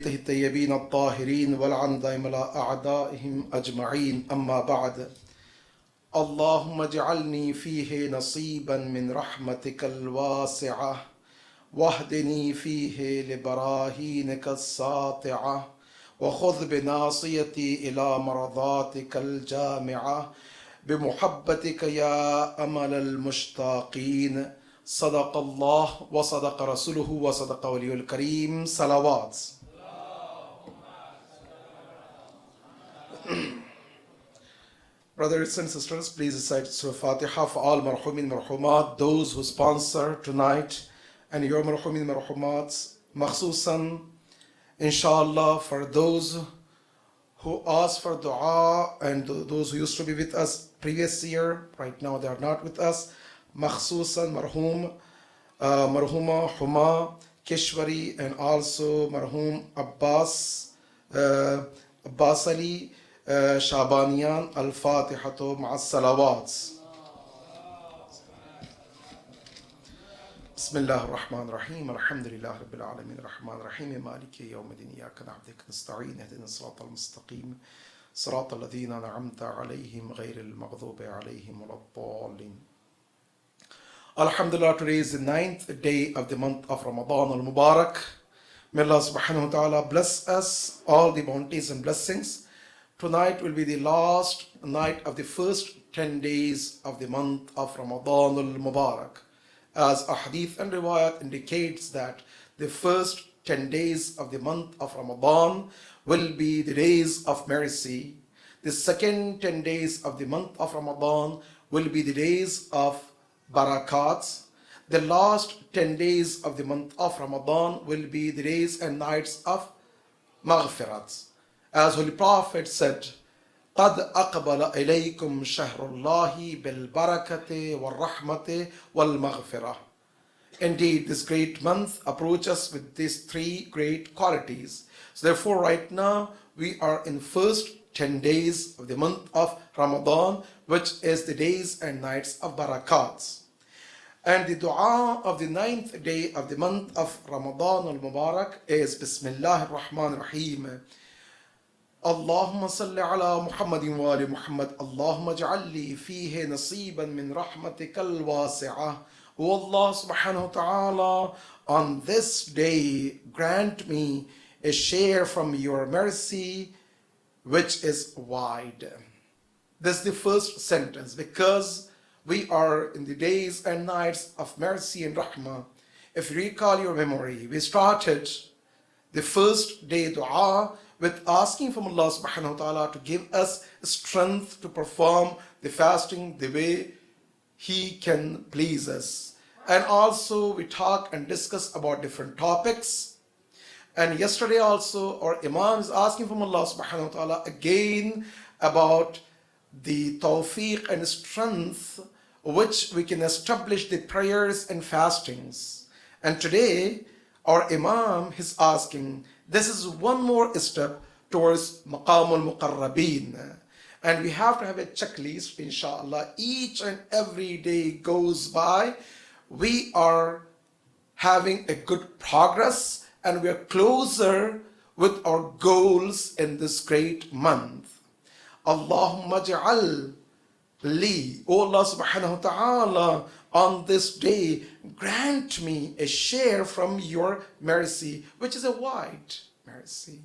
الطيبين الطاهرين والعن دائم على أعدائهم أجمعين أما بعد اللهم اجعلني فيه نصيبا من رحمتك الواسعة واهدني فيه لبراهينك الساطعة وخذ بناصيتي إلى مرضاتك الجامعة بمحبتك يا أمل المشتاقين صدق الله وصدق رسوله وصدق ولي الكريم صلوات. Brothers and sisters, please recite Surah Fatiha for all marhumin marhumat, those who sponsor tonight, and your marhumin marhumat, makhsusan, inshallah, for those who ask for dua and those who used to be with us previous year, right now they are not with us, makhsusan marhuma Huma Keshwari, and also marhum Abbas Ali Shabaniyan. Al-Fatihatu ma'as salawat. Bismillah ar-Rahman ar-Rahim. Alhamdulillah Rabbil Alameen. Ar-Rahman ar-Rahim. Maliki yawmiddin. Iyaka na'budu wa nasta'in. Ihdina as-sirata al-mustaqim. Sirata alladhina an'amta alayhim ghayril maghdubi alayhim waladdallin. Alhamdulillah, today is the 9th day of the month of Ramadan al-Mubarak. May Allah subhanahu wa ta'ala bless us all the bounties and blessings. Tonight will be the last night of the first 10 days of the month of Ramadan al-Mubarak. As a hadith and riwayat indicates that the first 10 days of the month of Ramadan will be the days of mercy. The second 10 days of the month of Ramadan will be the days of barakats. The last 10 days of the month of Ramadan will be the days and nights of maghfirats. As Holy Prophet said, قَدْ أَقْبَلَ إِلَيْكُمْ شَهْرُ اللَّهِ بِالْبَرَكَةِ وَالرَّحْمَةِ وَالْمَغْفِرَةِ. Indeed, this great month approaches with these three great qualities. So therefore, right now, we are in first 10 days of the month of Ramadan, which is the days and nights of barakats. And the dua of the 9th day of the month of Ramadan al-Mubarak is Bismillah ar-Rahman ar-Rahim. اللهم صل على محمد وآل محمد اللهم اجعل لي فيه نصيبا من رحمتك الواسعة. O Allah subhanahu wa ta'ala, on this day grant me a share from your mercy which is wide. This is the first sentence, because we are in the days and nights of mercy and rahmah. If you recall your memory, we started the first day dua with asking from Allah subhanahu wa ta'ala to give us strength to perform the fasting the way He can please us. And also we talk and discuss about different topics. And yesterday also our Imam is asking from Allah subhanahu wa ta'ala again about the tawfiq and strength which we can establish the prayers and fastings. And today our Imam is asking, this is one more step towards Maqamul Muqarrabeen. And we have to have a checklist, inshallah. Each and every day goes by, we are having a good progress and we are closer with our goals in this great month. Allahumma ja'al li, O Allah subhanahu wa ta'ala, on this day grant me a share from your mercy, which is a wide mercy.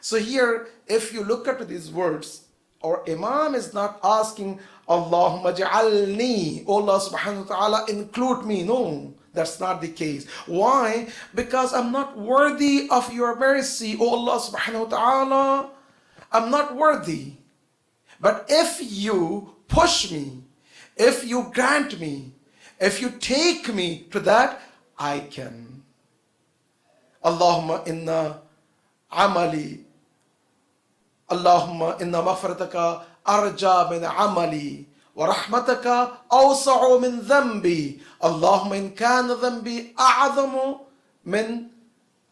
So here, if you look at these words, our Imam is not asking Allahumma ja'alni, O Allah subhanahu wa ta'ala, include me. No, that's not the case. Why? Because I'm not worthy of your mercy, O Allah subhanahu wa ta'ala. I'm not worthy. But if you push me, if you grant me, if you take me to that, I can. Allahumma inna amali. Allahumma inna maghfirataka arja min amali wa rahmataka awsa'u min dhanbi. Allahumma in kana dhanbi a'zamu min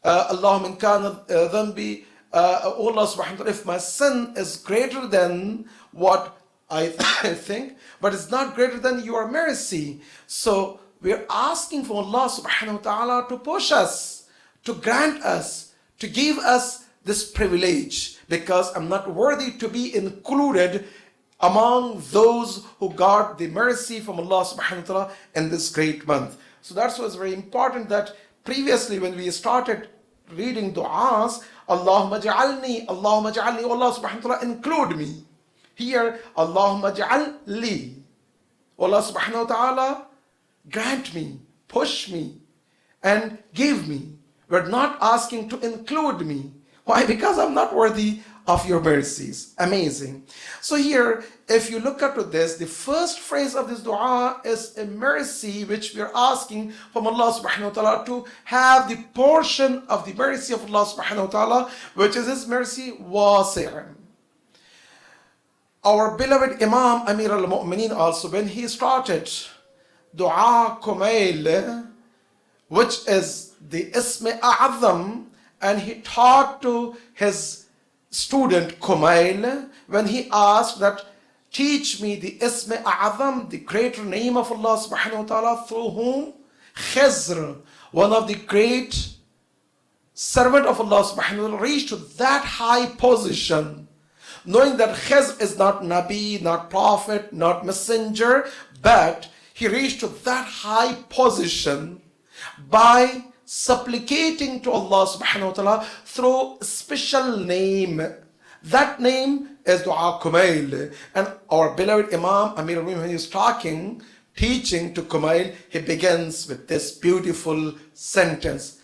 Allahumma in kana dhanbi Allah subhanahu wa ta'ala, if my sin is greater than what I think, but it's not greater than your mercy. So we're asking for Allah subhanahu wa ta'ala to push us, to grant us, to give us this privilege, because I'm not worthy to be included among those who got the mercy from Allah subhanahu wa ta'ala in this great month. So that's why it's very important that previously when we started reading du'as, Allahumma ja'alni, Allah subhanahu wa ta'ala include me. Here, Allahumma ja'alli, Allah subhanahu wa ta'ala grant me, push me, and give me. We're not asking to include me. Why? Because I'm not worthy of your mercies. Amazing. So here, if you look at this, the first phrase of this dua is a mercy which we are asking from Allah subhanahu wa ta'ala to have the portion of the mercy of Allah subhanahu wa ta'ala, which is His mercy, wasi'an. Our beloved Imam Amir al-Mu'mineen also, when he started Dua Kumail, which is the Ism A'azam, and he taught to his student Kumail, when he asked that, teach me the Ism A'azam, the greater name of Allah subhanahu wa ta'ala, through whom Khizr, one of the great servant of Allah subhanahu wa ta'ala, reached to that high position, knowing that Khizr is not Nabi, not Prophet, not Messenger, but he reached to that high position by supplicating to Allah subhanahu wa ta'ala through a special name. That name is Dua Kumail. And our beloved Imam Amir al-Mu'minin, when he is talking, teaching to Kumail, he begins with this beautiful sentence.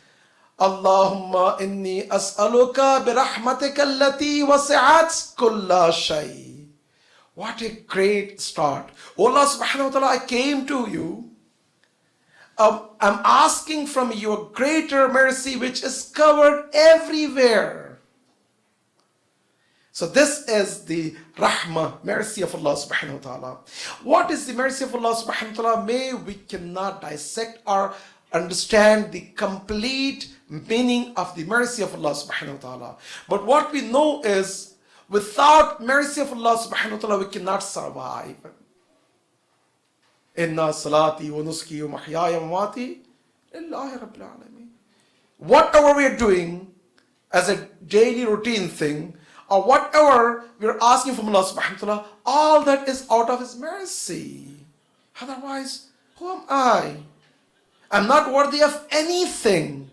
Allahumma inni as'aluka bi rahmatika allati wasi'at kulla shay. What a great start. Allah subhanahu wa ta'ala, I came to you. I'm asking from your greater mercy which is covered everywhere. So this is the rahmah, mercy of Allah subhanahu wa ta'ala. What is the mercy of Allah subhanahu wa ta'ala? May we cannot dissect or understand the complete meaning of the mercy of Allah subhanahu wa ta'ala. But what we know is, without mercy of Allah subhanahu wa ta'ala, we cannot survive. Inna salati wa nuski wa mahyaya wa mamati lillahi rabbil alameen. Whatever we are doing as a daily routine thing, or whatever we are asking from Allah subhanahu wa ta'ala, all that is out of His mercy. Otherwise, who am I? I'm not worthy of anything.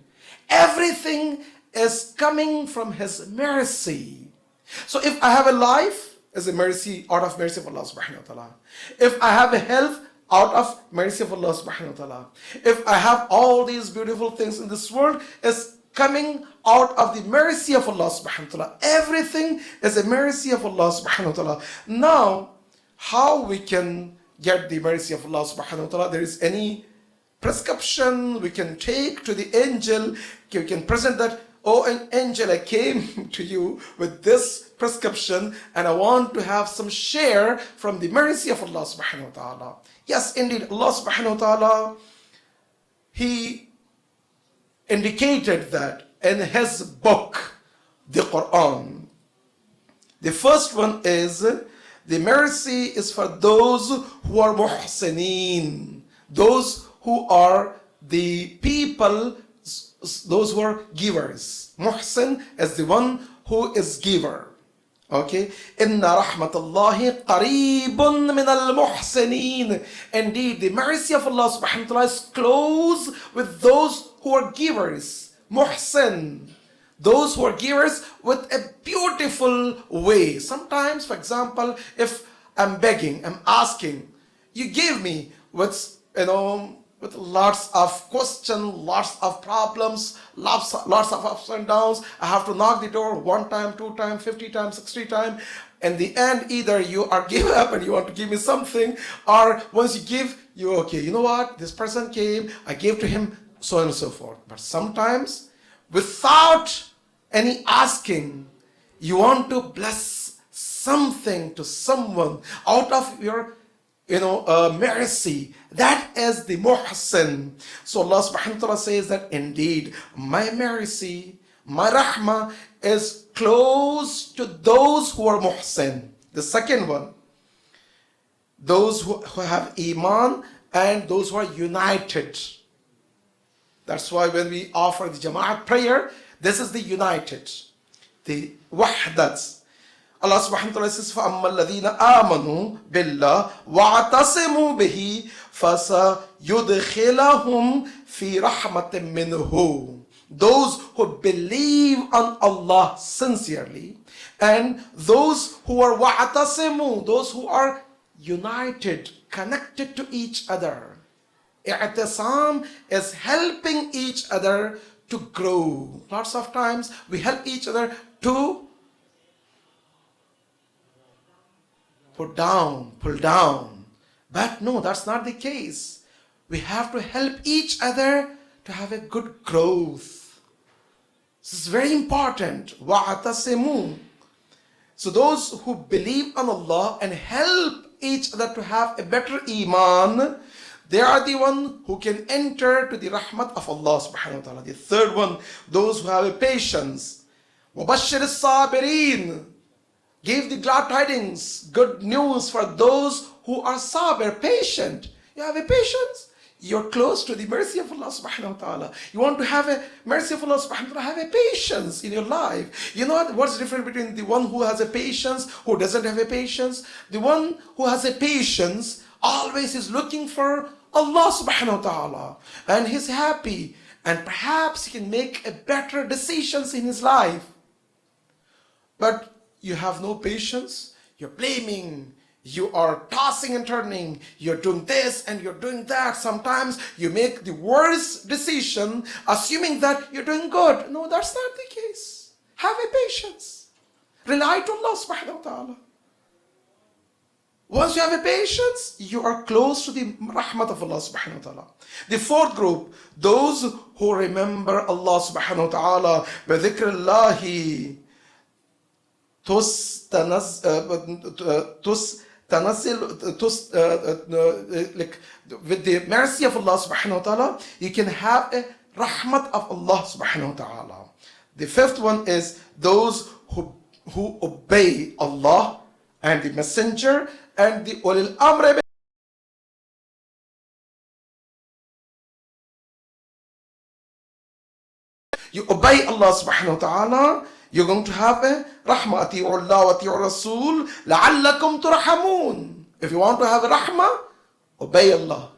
Everything is coming from His mercy. So if I have a life, it's a mercy, out of mercy of Allah subhanahu wa ta'ala. If I have a health, out of mercy of Allah subhanahu wa ta'ala. If I have all these beautiful things in this world, it's coming out of the mercy of Allah subhanahu wa ta'ala. Everything is a mercy of Allah subhanahu wa ta'ala. Now, how we can get the mercy of Allah subhanahu wa ta'ala? There is any prescription we can take to the angel? We can present that, oh, an angel, I came to you with this prescription and I want to have some share from the mercy of Allah subhanahu wa ta'ala. Yes, indeed, Allah subhanahu wa ta'ala, He indicated that in His book, the Quran. The first one is, the mercy is for those who are muhsineen, those who are the people, those who are givers. Muhsin is the one who is giver. Okay, inna rahmatullahi qareebun min al-muhsinin. Indeed, the mercy of Allah subhanahu wa ta'ala is close with those who are givers. Muhsin, those who are givers with a beautiful way. Sometimes, for example, if I'm begging, I'm asking, you give me with, with lots of questions, lots of problems, lots of ups and downs. I have to knock the door 1 time, 2 times, 50 times, 60 times. In the end, either you are give up and you want to give me something, or once you give, you okay, you know what, this person came, I gave to him, so on and so forth. But sometimes, without any asking, you want to bless something to someone out of your mercy. That is the muhsin. So Allah subhanahu wa ta'ala says that indeed my mercy, my rahmah is close to those who are muhsin. The second one, those who have iman and those who are united. That's why when we offer the Jama'at prayer, This is the united, the wahdat. Allah subhanahu wa ta'ala says, فَأَمَّا الَّذِينَ آمَنُوا بِاللَّهِ وَاعْتَصِمُوا بِهِ فَسَيُدْخِلَهُمْ فِي رَحْمَةٍ مِّنْهُ. Those who believe on Allah sincerely, and those who are wa'atasimu, those who are united, connected to each other. I'tisam is helping each other to grow. Lots of times we help each other to pull down. But no, that's not the case. We have to help each other to have a good growth. This is very important. Wa'atasimu. So those who believe on Allah and help each other to have a better iman, they are the one who can enter to the rahmat of Allah subhanahu wa ta'ala. The third one, those who have a patience. وَبَشِّرِ الصَّابِرِينَ. Give the glad tidings, good news for those who are sabir, patient. You have a patience, you're close to the mercy of Allah subhanahu wa ta'ala. You want to have a mercy of Allah subhanahu wa ta'ala, have a patience in your life. You know what's the difference between the one who has a patience, who doesn't have a patience? The one who has a patience always is looking for Allah subhanahu wa ta'ala, and he's happy, and perhaps he can make a better decisions in his life. But you have no patience, you're blaming, you are tossing and turning, you're doing this and you're doing that. Sometimes you make the worst decision assuming that you're doing good. No, that's not the case. Have a patience. Rely to Allah subhanahu wa ta'ala. Once you have a patience, you are close to the rahmat of Allah subhanahu wa ta'ala. The fourth group, those who remember Allah subhanahu wa ta'ala, بِذِكْرِ اللَّهِ like with the mercy of Allah subhanahu wa ta'ala, you can have a rahmat of Allah subhanahu wa ta'ala. The fifth one is those who obey Allah and the messenger and the ulil amr. You obey Allah subhanahu wa ta'ala, you're going to have a rahmah. Ati'u Allah wa ati'u Rasul la'allakum turhamun. If you want to have a rahmah, obey Allah,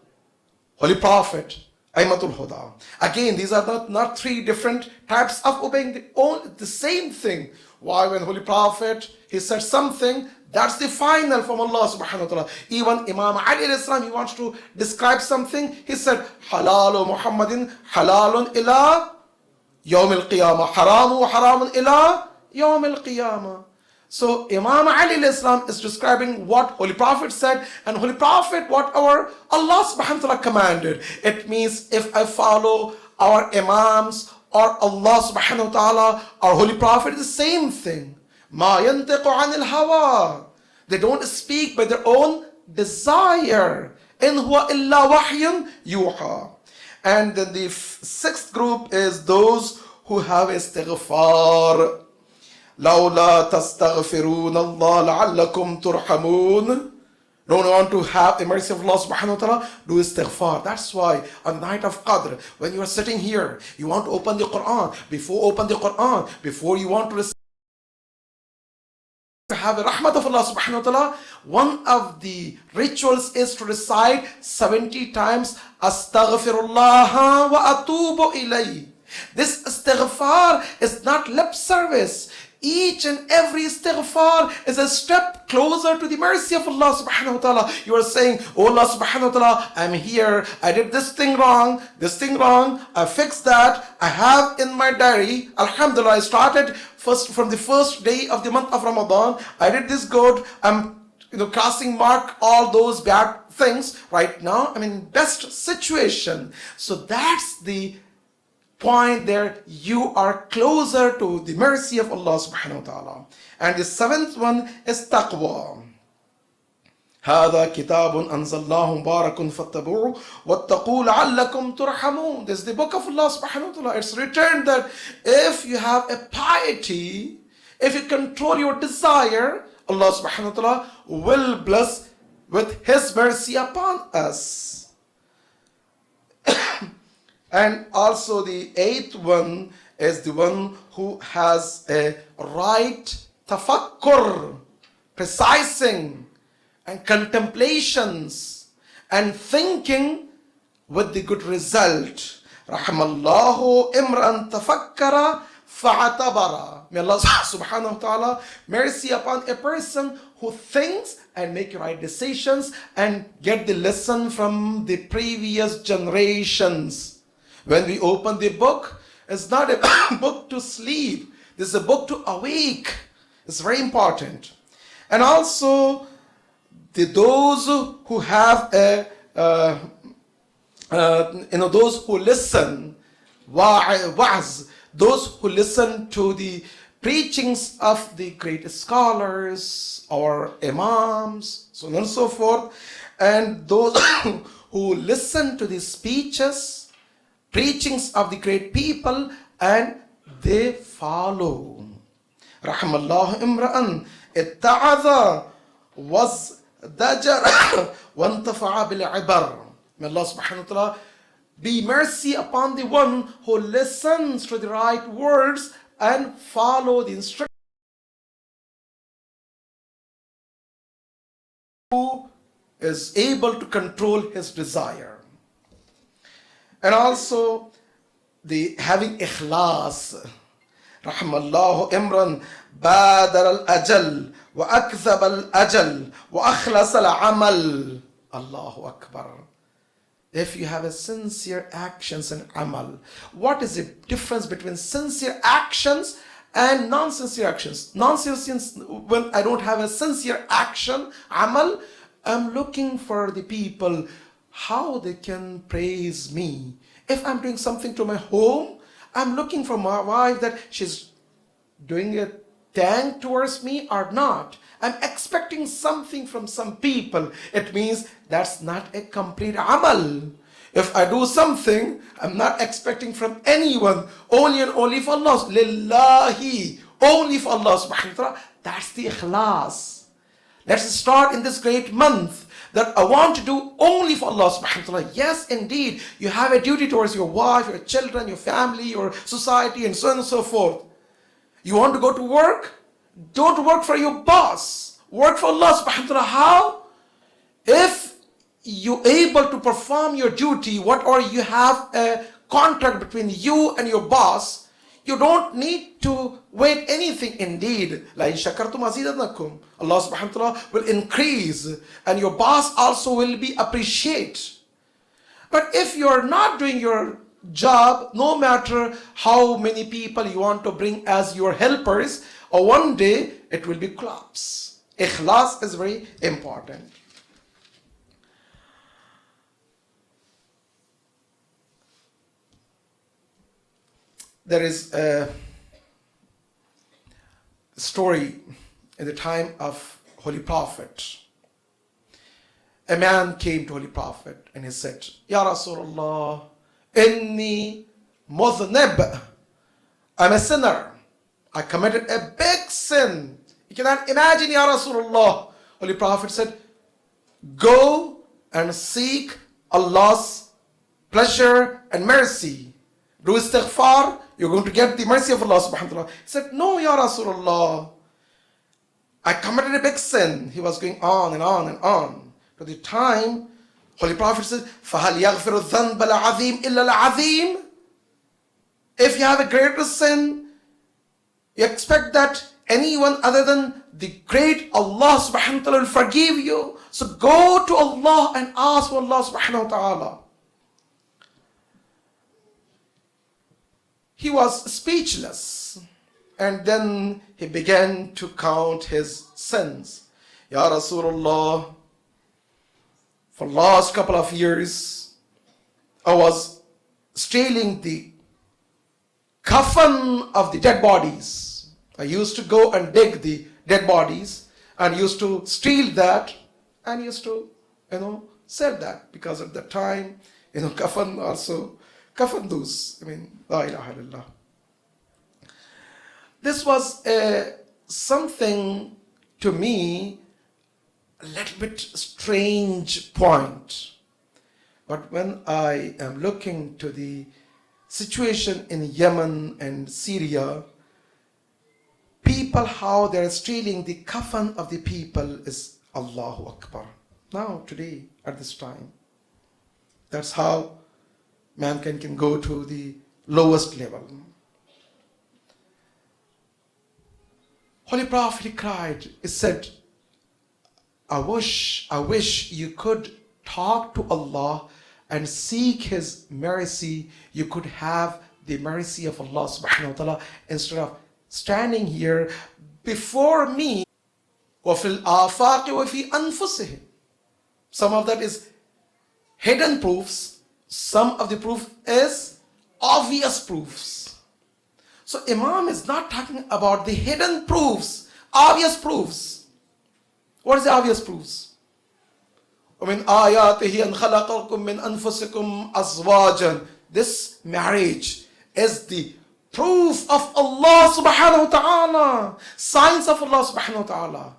Holy Prophet, Aimatul Huda. Again, these are not three different types of obeying, the same thing. Why? When Holy Prophet, he said something, that's the final from Allah subhanahu wa ta'ala. Even Imam Ali alayhi salam, he wants to describe something, he said, halalu Muhammadin halalun ila Yawm al-Qiyamah, haramu haramun ila Yawm al-Qiyamah. So Imam Ali alayhi salam is describing what Holy Prophet said, and Holy Prophet what our Allah subhanahu wa ta'ala commanded. It means if I follow our Imams or Allah subhanahu wa ta'ala, our Holy Prophet is the same thing. Ma yantiqu anil hawa. They don't speak by their own desire. In huwa illa wahyun yuha. And then the sixth group is those who have istighfar. لَوْلَا تَسْتَغْفِرُونَ اللَّهَ لَعَلَّكُمْ تُرْحَمُونَ. Don't want to have the mercy of Allah subhanahu wa ta'ala, do istighfar. That's why on the night of Qadr, when you are sitting here, you want to open the Quran. Before you want to have a rahmat of Allah subhanahu wa ta'ala, one of the rituals is to recite 70 times astaghfirullah wa atubu ilayh. This istighfar is not lip service. Each and every istighfar is a step closer to the mercy of Allah subhanahu wa ta'ala. You are saying, oh Allah subhanahu wa ta'ala, I'm here, I did this thing wrong, I fixed that, I have in my diary, alhamdulillah, I started from the first day of the month of Ramadan, I did this good, I'm crossing mark all those bad things. Right now, I'm in best situation. So that's the point there, you are closer to the mercy of Allah subhanahu wa ta'ala. And the seventh one is taqwa. هذا كتاب أنزلناه مبارك فاتبعوه واتقوا لعلكم ترحمون. This is the book of Allah subhanahu wa ta'ala. It's written that if you have a piety, if you control your desire, Allah subhanahu wa ta'ala will bless with His mercy upon us. And also the eighth one is the one who has a right tafakkur, precising, and contemplations, and thinking with the good result. Rahimallahu imran tafakkara fa'atabara. May Allah subhanahu wa ta'ala mercy upon a person who thinks and make right decisions and get the lesson from the previous generations. When we open the book, it's not a book to sleep. This is a book to awake. It's very important. And also, those who have those who listen, wa'az, those who listen to the preachings of the great scholars or imams, so on and so forth, and those who listen to the speeches, preachings of the great people, and they follow. Rahimallahu imra'an itta'adha was dajar wantafa'a bil ibar. May Allah subhanahu wa ta'ala be mercy upon the one who listens to the right words and follow the instructions, who is able to control his desire. And also the having ikhlas. Rahimallahu imran badar al-ajal wa akthab al-ajal wa akhlas al-amal. Allahu Akbar. If you have a sincere actions and amal, what is the difference between sincere actions and non-sincere actions? Non-sincere, when I don't have a sincere action, amal, I'm looking for the people, how they can praise me. If I'm doing something to my home, I'm looking for my wife that she's doing a thank towards me or not. I'm expecting something from some people. It means that's not a complete amal. If I do something, I'm not expecting from anyone, only and only for Allah. Lillahi, only for Allah subhanahu wa ta'ala. That's the ikhlas. Let's start in this great month that I want to do only for Allah subhanahu wa ta'ala. Yes, indeed, you have a duty towards your wife, your children, your family, your society, and so on and so forth. You want to go to work? Don't work for your boss. Work for Allah subhanahu wa ta'ala. How? If you're able to perform your duty, or you have a contract between you and your boss, you don't need to wait anything. Indeed, la in shakartum azidannakum. Allah subhanahu wa ta'ala will increase, and your boss also will be appreciate. But if you're not doing your job, no matter how many people you want to bring as your helpers, or one day it will be collapse. Ikhlas is very important. There is a story in the time of Holy Prophet. A man came to Holy Prophet and he said, Ya Rasulullah, inni mudhnib. I'm a sinner. I committed a big sin. You cannot imagine, Ya Rasulullah. Holy Prophet said, go and seek Allah's pleasure and mercy. Do istighfar, you're going to get the mercy of Allah subhanahu wa ta'ala. He said, no, Ya Rasulullah. I committed a big sin. He was going on and on and on. To the time, Holy Prophet said, فَهَلْ يَغْفِرُ الذَّنْبَ الْعَظِيمِ إِلَّا الْعَظِيمِ. If you have a greater sin, you expect that anyone other than the great Allah subhanahu wa ta'ala will forgive you. So go to Allah and ask for Allah subhanahu wa ta'ala. He was speechless, and then he began to count his sins. Ya Rasulullah, for last couple of years, I was stealing the coffin of the dead bodies. I used to go and dig the dead bodies and used to steal that and used to, sell that, because at the time, coffin also, coffin those, la ilaha illallah. This was something to me, a little bit strange point. But when I am looking to the situation in Yemen and Syria, people, how they're stealing the kafan of the people is Allahu Akbar. Now, today, at this time, that's how mankind can go to the lowest level. Holy Prophet, he cried, he said, I wish you could talk to Allah and seek His mercy. You could have the mercy of Allah subhanahu wa ta'ala instead of standing here before me. وَفِي الْآفَاقِ وَفِي أَنفُسِهِمْ. Some of that is hidden proofs. Some of the proof is obvious proofs. So Imam is not talking about the hidden proofs, obvious proofs. What is the obvious proofs? وَمِنْ آيَاتِهِ أَنْ خَلَقَكُم مِّنْ أَنفُسِكُمْ أَزْوَاجًا. This marriage is the proof of Allah subhanahu wa ta'ala, signs of Allah subhanahu wa ta'ala.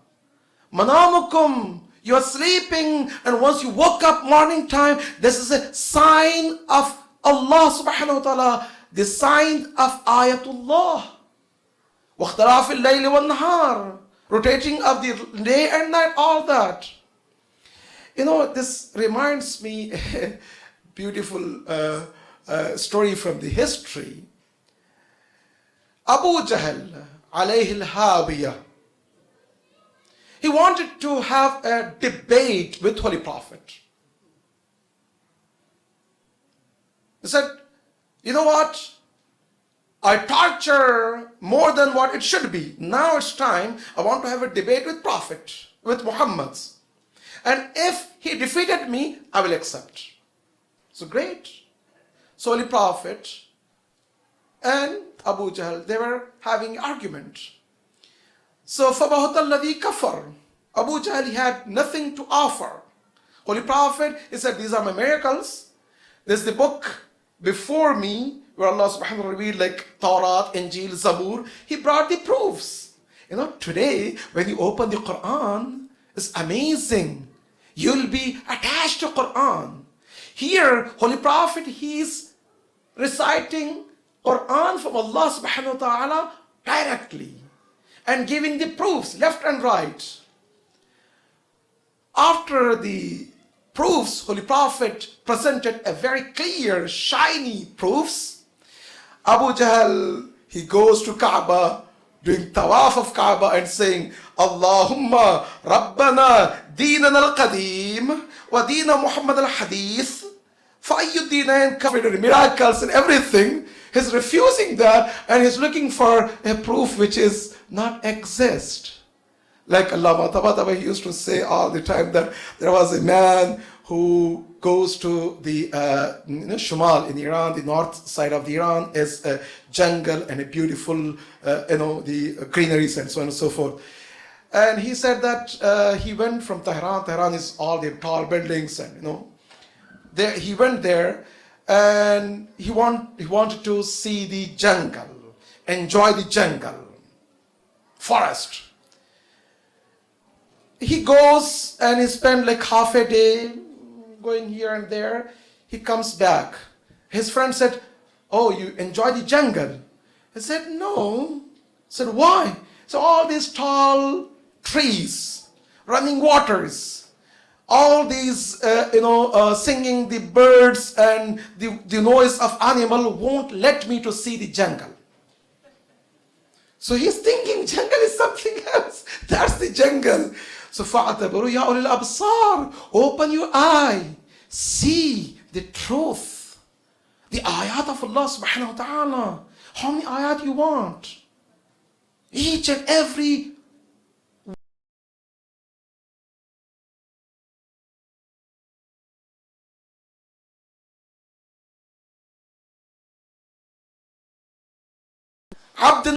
Manamukum, you are sleeping, and once you woke up morning time, this is a sign of Allah subhanahu wa ta'ala, the sign of ayatullah. وَاخْتِلَافِ اللَّيْلِ وَالنَّهَارِ, rotating of the day and night, all that. You know, this reminds me a beautiful story from the history. Abu Jahl, alayhi al-Hawiyah, he wanted to have a debate with Holy Prophet. He said, you know what? I torture more than what it should be. Now it's time, I want to have a debate with Prophet, with Muhammad. And if he defeated me, I will accept. So great. So Holy Prophet and Abu Jahl, they were having argument. So فَبَهُتَ الَّذِي كَفَرْ. Abu Jahl, he had nothing to offer. Holy Prophet, he said, these are my miracles. There's the book before me where Allah subhanahu wa ta'ala revealed, like Tawrat, Injil, Zabur. He brought the proofs. You know, today when you open the Quran, it's amazing. You'll be attached to Quran. Here, Holy Prophet, he's reciting Quran from Allah subhanahu wa ta'ala directly and giving the proofs left and right. After the proofs, Holy Prophet presented a very clear, shiny proofs. Abu Jahl, he goes to Kaaba, doing tawaf of Kaaba and saying, Allahumma Rabbana Deenana al-Qadeem wa Deena Muhammad al-Hadith fa'ayyu Deenain covered miracles and everything. He's refusing that and he's looking for a proof which is not exist. Like Allama Tabatabai, he used to say all the time that there was a man who goes to the Shumal in Iran, the north side of the Iran is a jungle and a beautiful, the greeneries and so on and so forth. And he said that he went from Tehran. Tehran is all the tall buildings, and there, he went there, and he wanted to see the jungle, enjoy the jungle, forest. He goes and he spent like half a day going here and there. He comes back. His friend said, oh, you enjoy the jungle? He said, no. He said, why? So all these tall trees, running waters, all these, singing the birds and the noise of animal won't let me to see the jungle. So he's thinking jungle is something else. That's the jungle. So فَاعْتَبِرُوا يَا أُولِي الْأَبْصَارِ, open your eye, see the truth, the ayat of Allah subhanahu wa ta'ala. How many ayat you want? Each and every abd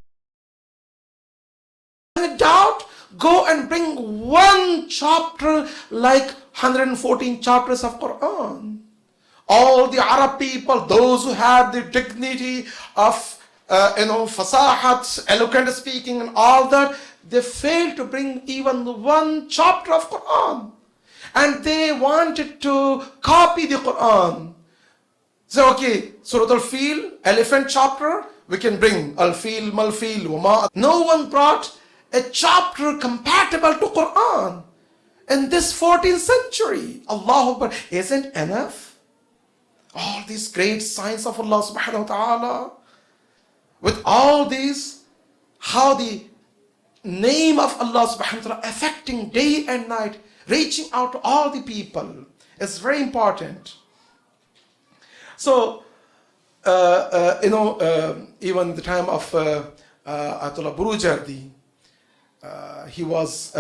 doubt, go and bring one chapter like 114 chapters of Quran. All the Arab people, those who had the dignity of fasahat, eloquent speaking and all that, they failed to bring even one chapter of Quran. And they wanted to copy the Quran. So, okay, Surah Al-Fil, elephant chapter, we can bring Al-Fil, Mal-Fil, Wama. No one brought a chapter compatible to Quran in this 14th century. Allahu Akbar. Isn't enough? All these great signs of Allah subhanahu wa ta'ala. With all these, how the name of Allah subhanahu wa ta'ala affecting day and night, reaching out to all the people. It's very important. So, even the time of Ayatollah Burujardi, he was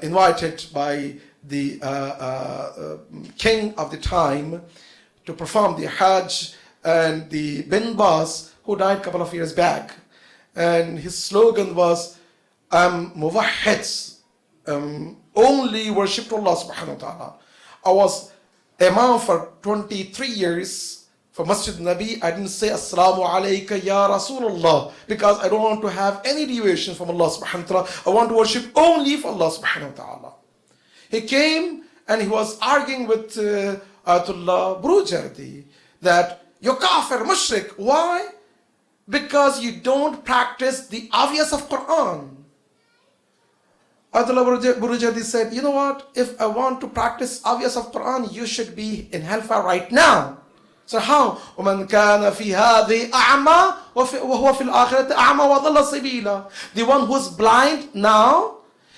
invited by the king of the time to perform the Hajj, and the Bin Bas, who died a couple of years back, and his slogan was, Muwahhids, only worship Allah subhanahu wa ta'ala. I was Imam for 23 years for Masjid Nabi. I didn't say Assalamu alayka ya Rasulullah because I don't want to have any deviation from Allah subhanahu wa ta'ala. I want to worship only for Allah subhanahu wa ta'ala. He came and he was arguing with Ayatollah Burujardi that you're kafir, mushrik. Why? Because you don't practice the obvious of Quran. Ayatollah Burujardi said, you know what? If I want to practice obvious of Quran, you should be in hellfire right now. So how? وَمَنْ كَانَ فِي هَذِهِ أَعْمَى وَهُوَ فِي الْآخِرَةِ أَعْمَى وَضَلَّ سَبِيلًا. The one who's blind now,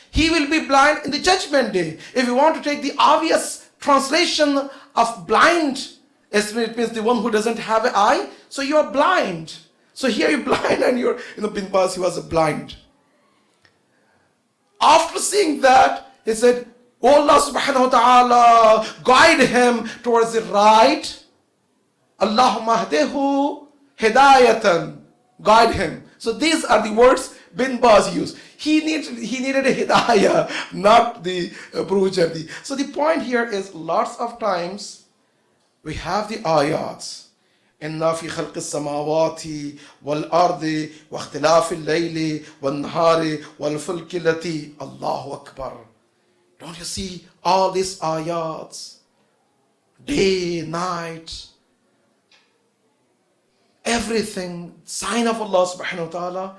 he will be blind in the judgment day. If you want to take the obvious translation of blind, it means the one who doesn't have an eye, so you are blind. So here you're blind and you're, Bin Baz, he was blind. After seeing that, he said, oh Allah subhanahu wa ta'ala, guide him towards the right. Allahumma hdehu hidayatan, guide him. So these are the words Bin Baz used. He needed a hidayah, not the Burujardi. So the point here is, lots of times we have the ayats. إِنَّا فِي خَلْقِ السَّمَاوَاتِ وَالْأَرْضِ وَاخْتِلَافِ اللَّيْلِ وَالنَّهَارِ وَالْفُلْكِ الَّتِي. Allahu Akbar. Don't you see all these ayats? Day, night, everything, sign of Allah subhanahu wa ta'ala.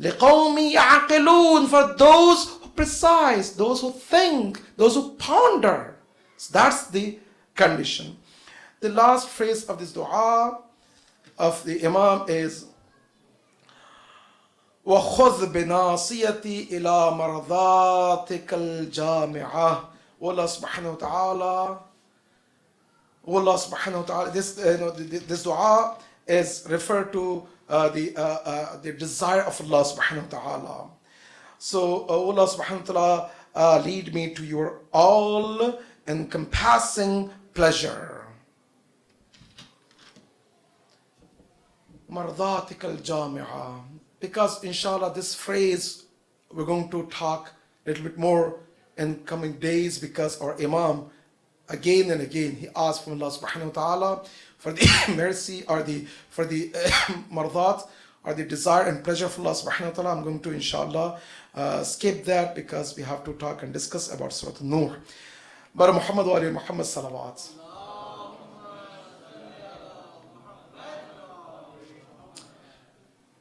لِقَوْمِ يَعْقِلُونَ, for those who precise, those who think, those who ponder. So that's the condition. The last phrase of this dua of the Imam is وَخُذْ بِنَاصِيَتِي إِلَى مَرْضَاتِكَ الْجَامِعَةِ. Allah subhanahu wa ta'ala, this dua is referred to the desire of Allah subhanahu wa ta'ala. So Allah subhanahu wa ta'ala, lead me to your all encompassing pleasure. Mardatik al-Jami'ah. Because inshallah this phrase we're going to talk a little bit more in coming days, because our Imam again and again he asked from Allah subhanahu wa ta'ala for the mercy or for the mardat or the desire and pleasure of Allah subhanahu wa ta'ala. I'm going to inshallah skip that because we have to talk and discuss about Surah An-Nur. Bara Muhammad wa ali Muhammad salawat.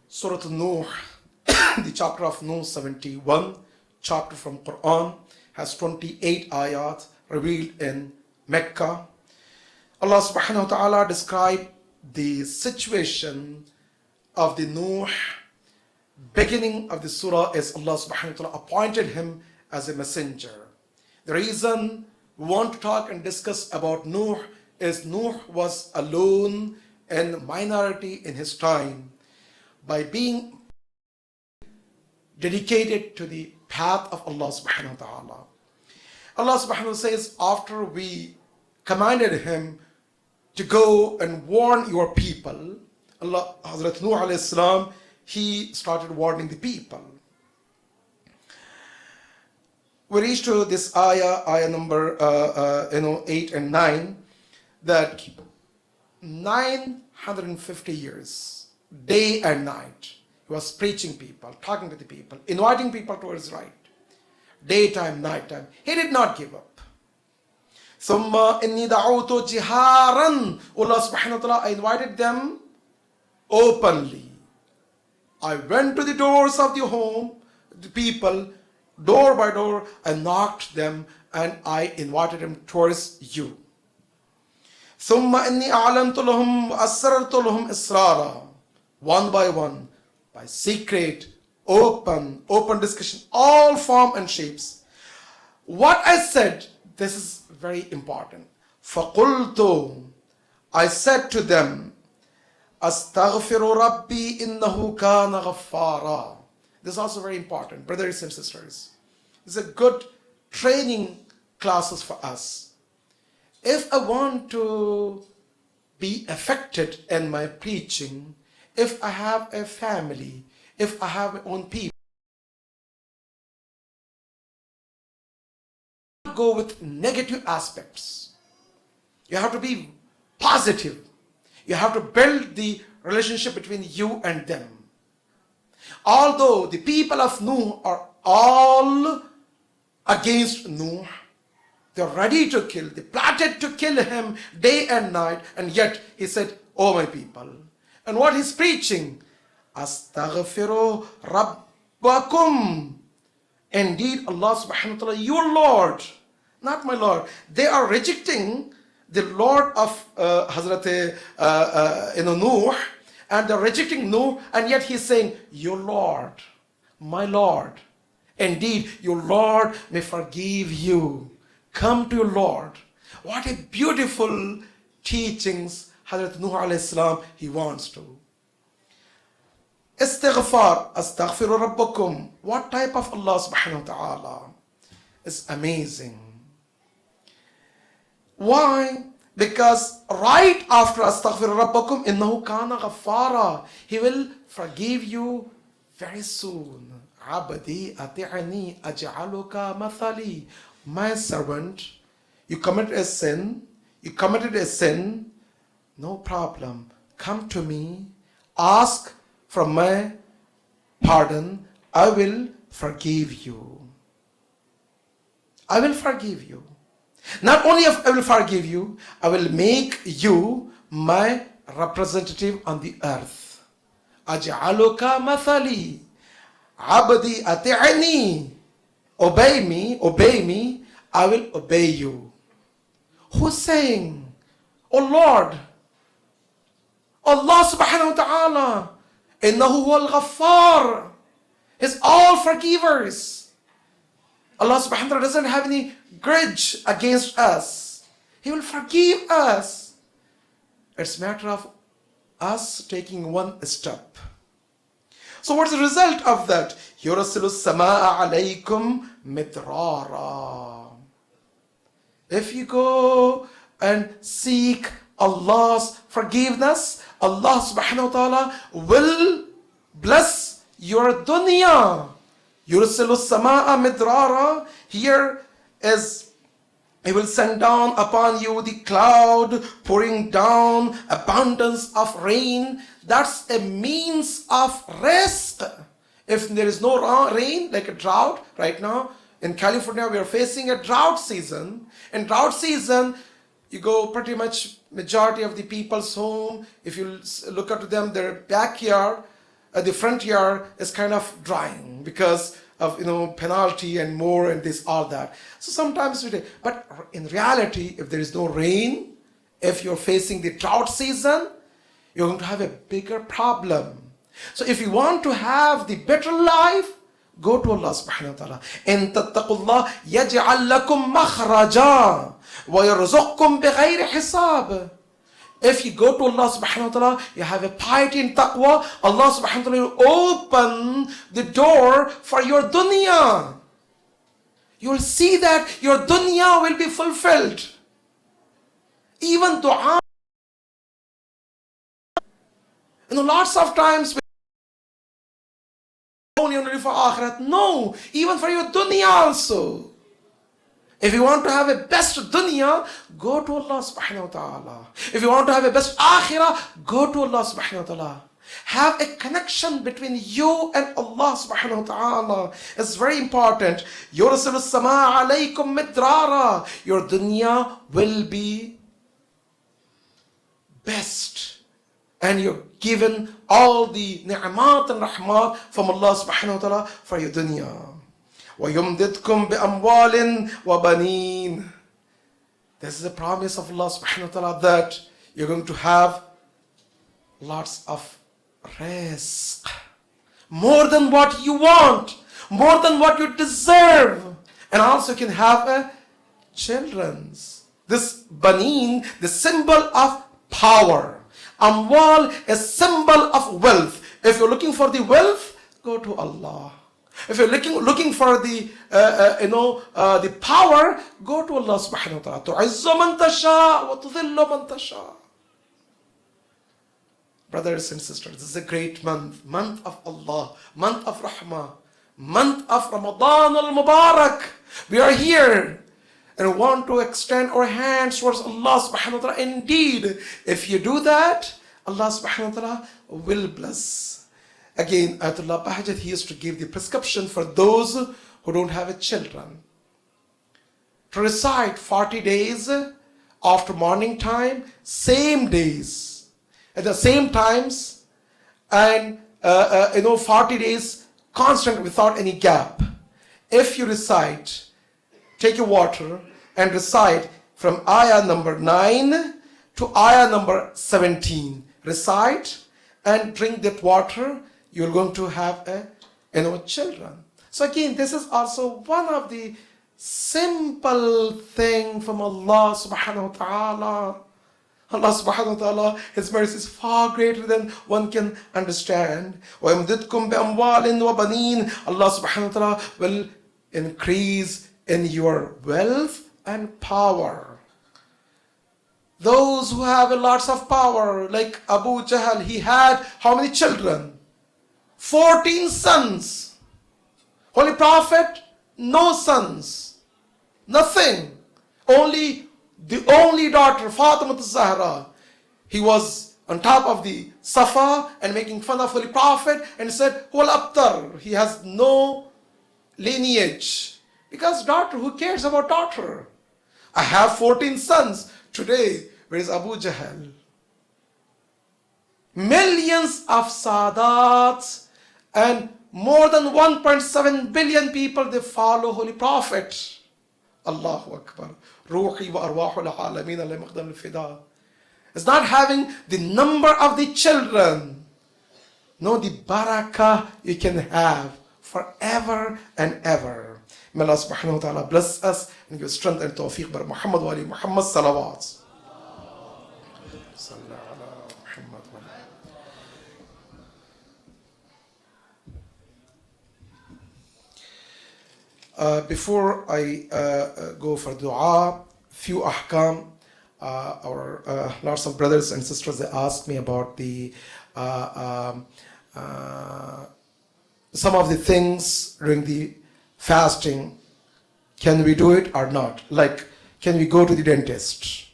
Surah An-Nur, the chapter of Nur 71, chapter from Quran, has 28 ayat revealed in Mecca. Allah subhanahu wa ta'ala described the situation of the Nuh. Beginning of the surah is Allah subhanahu wa ta'ala appointed him as a messenger. The reason we want to talk and discuss about Nuh is Nuh was alone and minority in his time. By being dedicated to the path of Allah subhanahu wa ta'ala. Allah subhanahu wa ta'ala says, after we commanded him to go and warn your people, Hazrat Nuh alayhi salam, he started warning the people. We reached to this ayah number 8 and 9, that 950 years, day and night, he was preaching people, talking to the people, inviting people towards right. Daytime, nighttime. He did not give up. ثم إني دعوت جهارا. Allah subhanahu wa ta'ala, I invited them openly. I went to the doors of the home, the people, door by door, I knocked them and I invited them towards you. ثم إني أعلنت لهم وأسررت لهم إسرارا. One by one, by secret, open discussion, all form and shapes. What I said, this is very important. فَقُلْتُ, I said to them, أَسْتَغْفِرُ رَبِّي إِنَّهُ كَانَ غَفَّارًا. This is also very important, brothers and sisters. It's a good training classes for us. If I want to be affected in my preaching, if I have a family, if I have my own people, go with negative aspects. You have to be positive. You have to build the relationship between you and them. Although the people of Nuh are all against Nuh, they're ready to kill, they plotted to kill him day and night, and yet he said, "Oh my people." And what he's preaching, Astaghfiru Rabbakum. Indeed, Allah subhanahu wa ta'ala, your Lord, not my Lord. They are rejecting the Lord of Hazrat Nuh, and they're rejecting Nuh, and yet he's saying, your Lord, my Lord. Indeed, your Lord may forgive you. Come to your Lord. What a beautiful teachings Hazrat Nuh alayhi salam he wants to. Istighfar, astaghfiru rabbakum. What type of Allah subhanahu wa ta'ala is amazing. Why? Because right after astaghfiru rabbakum, innahu kana ghaffara. He will forgive you very soon. Abdi ati'ani aj'aluka mathali. My servant, you committed a sin, no problem. Come to me, ask for my pardon, I will forgive you. I will forgive you. Not only I will forgive you, I will make you my representative on the earth. Aj'aluka mathali. Abdi ati'ani. Obey me, I will obey you. Who's saying? Oh Lord, Allah subhanahu wa ta'ala, innahu huwal ghaffar, is all forgivers. Allah subhanahu wa ta'ala doesn't have any grudge against us. He will forgive us. It's a matter of us taking one step. So what's the result of that? يُرْسِلُ السَّمَاءَ عَلَيْكُمْ مِدْرَارًا. If you go and seek Allah's forgiveness, Allah subhanahu wa ta'ala will bless your dunya. يُرْسِلُ السَّمَاءَ مِدْرَارًا. Here is, He will send down upon you the cloud, pouring down abundance of rain. That's a means of rest. If there is no rain, like a drought, right now in California we are facing a drought season. In drought season, you go pretty much majority of the people's home, if you look up to them, their backyard, the front yard is kind of drying because of penalty and more and this all that. So sometimes but in reality, if there is no rain, if you're facing the drought season, you're going to have a bigger problem. So if you want to have the better life, go to Allah subhanahu wa ta'ala. In tattaqullah yaj'al lakum makhraja wa yarzuqkum bighayri hisab. If you go to Allah subhanahu wa ta'ala, you have a piety in taqwa, Allah subhanahu wa ta'ala will open the door for your dunya. You will see that your dunya will be fulfilled. Even dua. Lots of times, only for akhirat. No, even for your dunya also. If you want to have a best dunya, go to Allah subhanahu wa ta'ala. If you want to have a best akhirah, go to Allah subhanahu wa ta'ala. Have a connection between you and Allah subhanahu wa ta'ala. It's very important. يُرْسِلُ السَّمَاءَ عَلَيْكُمْ مِدْرَارًا. Your dunya will be best. And you're given all the ni'mat and rahmat from Allah subhanahu wa ta'ala for your dunya. وَيُمْدِدْكُمْ بِأَمْوَالٍ وَبَنِينَ. This is a promise of Allah subhanahu wa ta'ala that you're going to have lots of rizq. More than what you want. More than what you deserve. And also you can have children's. This baneen, the symbol of power. Amwal is symbol of wealth. If you're looking for the wealth, go to Allah. If you're looking for the the power, go to Allah subhanahu wa ta'ala. تُعِزُّ مَن تَشَاءُ وَتُذِلُّ مَن تَشَاءُ. Brothers and sisters, this is a great month. Month of Allah. Month of Rahmah. Month of Ramadan al-Mubarak. We are here and want to extend our hands towards Allah subhanahu wa ta'ala. Indeed, if you do that, Allah subhanahu wa ta'ala will bless. Again, Ayatollah Bahjat, he used to give the prescription for those who don't have children. To recite 40 days after morning time, same days, at the same times, and 40 days constant without any gap. If you recite, take your water and recite from ayah number 9 to ayah number 17. Recite and drink that water. You're going to have children. So again, this is also one of the simple thing from Allah subhanahu wa ta'ala. Allah subhanahu wa ta'ala, His mercy is far greater than one can understand. وَيَمْدِدْكُمْ بِأَمْوَالٍ وَبَنِينَ. Allah subhanahu wa ta'ala will increase in your wealth and power. Those who have lots of power, like Abu Jahl, he had how many children? 14 sons. Holy Prophet, no sons. Nothing. The only daughter, Fatima Zahra. He was on top of the Safa and making fun of Holy Prophet and said, Wal Abtar. He has no lineage. Because daughter, who cares about daughter? I have 14 sons. Today, where is Abu Jahl? Millions of Sadats and more than 1.7 billion people, they follow Holy Prophet. Allahu Akbar. Ruhi wa arwahul alameen ala maqdam al-fida. It's not having the number of the children. No, the barakah you can have forever and ever. May Allah subhanahu wa ta'ala bless us and give strength and tawfiq. Bar Muhammad wa ali Muhammad salawat. Before I go for dua, few ahkam. Our lots of brothers and sisters, they asked me about the some of the things during the fasting. Can we do it or not? Like, can we go to the dentist?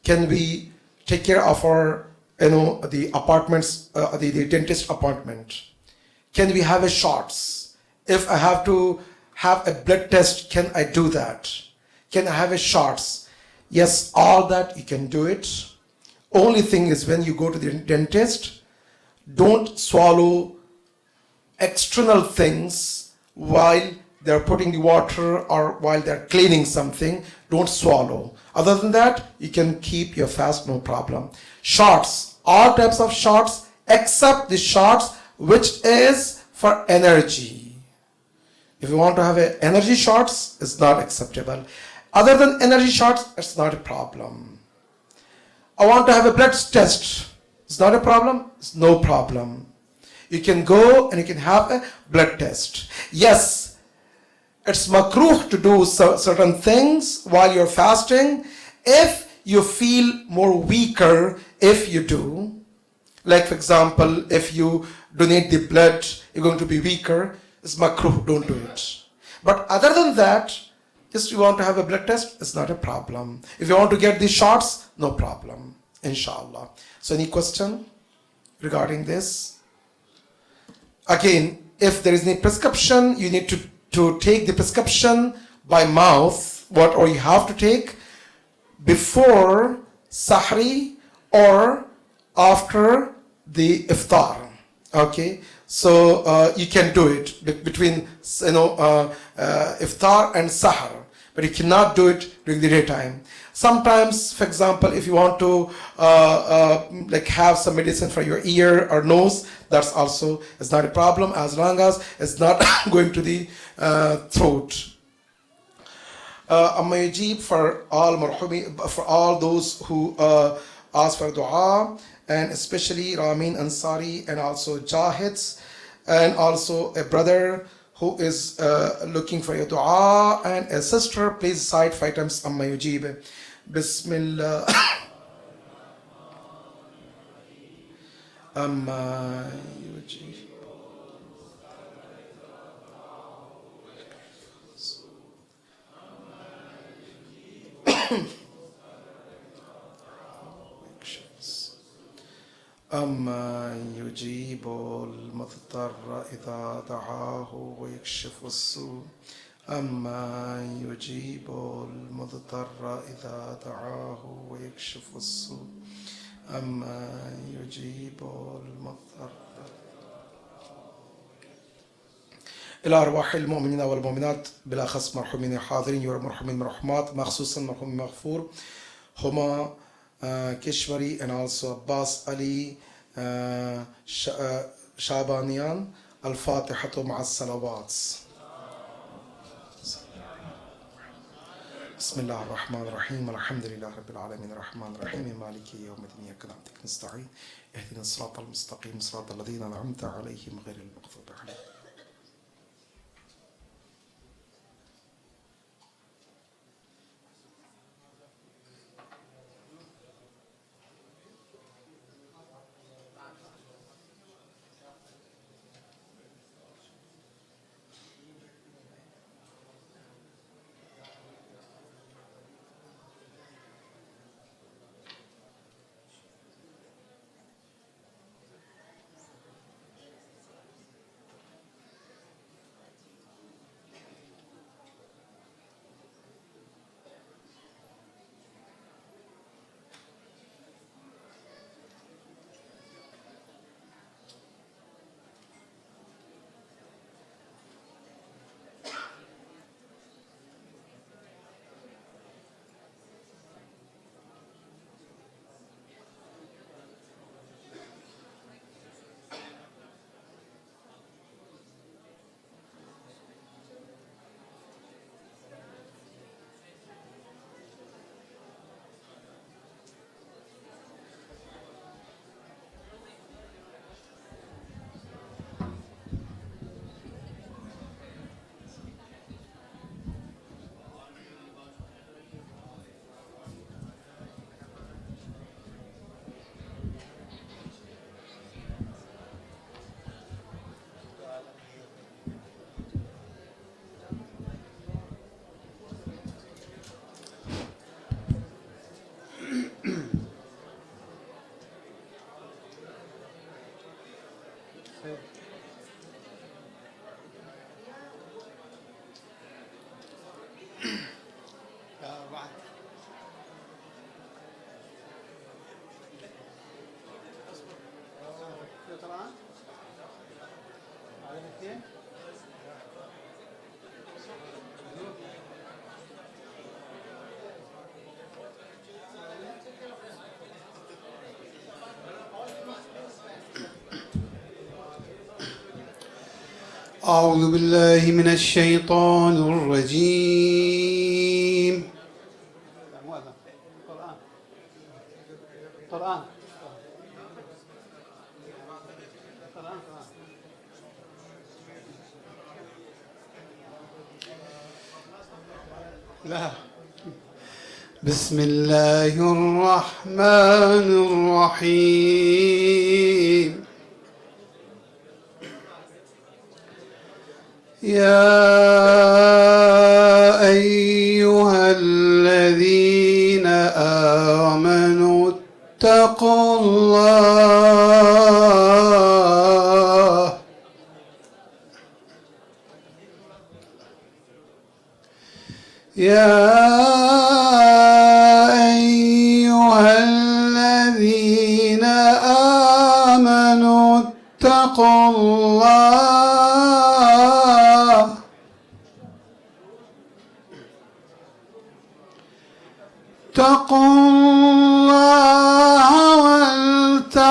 Can we take care of our, the apartments, the dentist appointment? Can we have a shots? If I have to have a blood test, can I do that? Can I have a shots? Yes, all that you can do it. Only thing is when you go to the dentist, don't swallow external things while they're putting the water or while they're cleaning something. Don't swallow. Other than that, you can keep your fast, no problem. Shots, all types of shots except the shots which is for energy. If you want to have an energy shots, it's not acceptable. Other than energy shots, it's not a problem. I want to have a blood test. It's not a problem. It's no problem. You can go and you can have a blood test. Yes, it's makruh to do certain things while you're fasting. If you feel more weaker, if you do, like for example, if you donate the blood, you're going to be weaker. It's makruh, don't do it. But other than that, just you want to have a blood test, it's not a problem. If you want to get these shots, no problem, inshallah. So any question? regarding this. Again, if there is any prescription, you need to take the prescription by mouth, or you have to take before Sahri or after the iftar. Okay, so you can do it between iftar and sahar, but you cannot do it during the daytime. Sometimes, for example, if you want to like have some medicine for your ear or nose, that's also is not a problem as long as it's not going to the throat. Amma yajib for all those who ask for dua, and especially Ramin Ansari and also Jahids, and also a brother who is looking for your dua, and a sister, please recite 5 times Amma yajib. Bismillah. Amma yajib. أَمَّن يُجِيبُ الْمُضْطَرَّ إِذَا دَعَاهُ وَيَكْشِفُ السُّوءَ أَمَّن يُجِيبُ الْمُضْطَرَّ إِذَا دَعَاهُ وَيَكْشِفُ السُّوءَ أَمَّن يُجِيبُ الْمُضْطَرَّ. إلى أرواح المؤمنين والمؤمنات بالأخص مرحومين الحاضرين ومرحومين مرحومات، مخصوصا مرحوم مغفور هما Keshwari and also Abbas Ali Shabanian. Al-Fatihatu ma'a salawats. Bismillah ar-Rahman ar-Rahim. Alhamdulillah Rabbil Alameen ar-Rahman ar-Rahim. Maliki yawmiddin. Iyyaka na'budu wa nasta'in. Ihdina as-sirata al-mustaqim, sirata alladhina an'amta alayhim ghayril maghdubi alayhim. أعوذ بالله من الشيطان الرجيم. قرآن لا. بسم الله الرحمن الرحيم. يا أيها الذين آمنوا اتقوا الله يا أيها الذين آمنوا اتقوا الله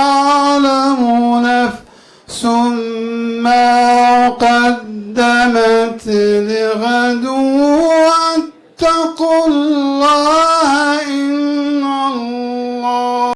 ولتعلموا نفس ما قدمت لغد واتقوا الله